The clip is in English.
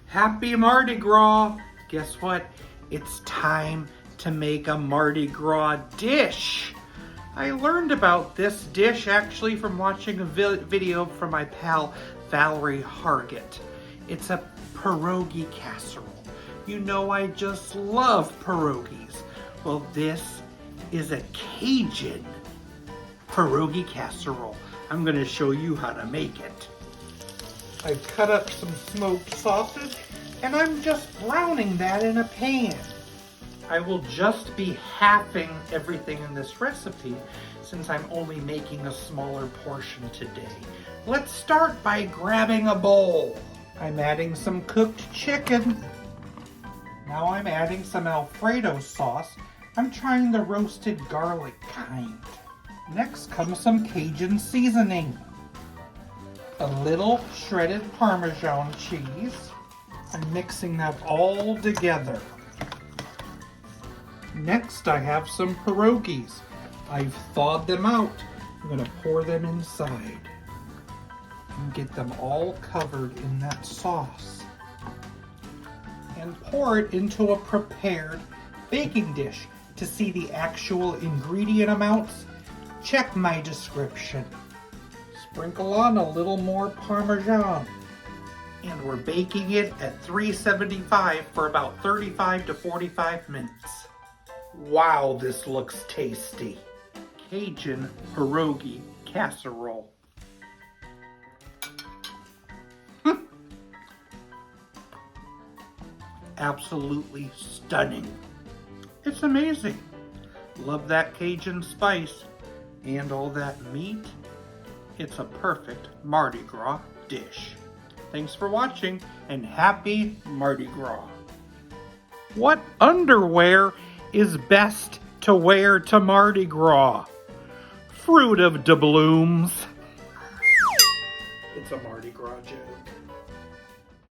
Happy Mardi Gras! Guess what? It's time to make a Mardi Gras dish. I learned about this dish actually from watching a video from my pal Valerie Hargett. It's a pierogi casserole. You know I just love pierogies. Well, this is a Cajun pierogi casserole. I'm going to show you how to make it. I've cut up some smoked sausage and I'm just browning that in a pan. I will just be halving everything in this recipe since I'm only making a smaller portion today. Let's start by grabbing a bowl. I'm adding some cooked chicken. Now I'm adding some Alfredo sauce. I'm trying the roasted garlic kind. Next comes some Cajun seasoning. A little shredded Parmesan cheese. I'm mixing that all together. Next I have some pierogies. I've thawed them out. I'm going to pour them inside and get them all covered in that sauce. And pour it into a prepared baking dish. To see the actual ingredient amounts, check my description. Sprinkle on a little more Parmesan. And we're baking it at 375 for about 35 to 45 minutes. Wow, this looks tasty. Cajun Pierogi Casserole. Absolutely stunning. It's amazing. Love that Cajun spice and all that meat. It's a perfect Mardi Gras dish. Thanks for watching and happy Mardi Gras. What underwear is best to wear to Mardi Gras? Fruit of doubloons. It's a Mardi Gras joke.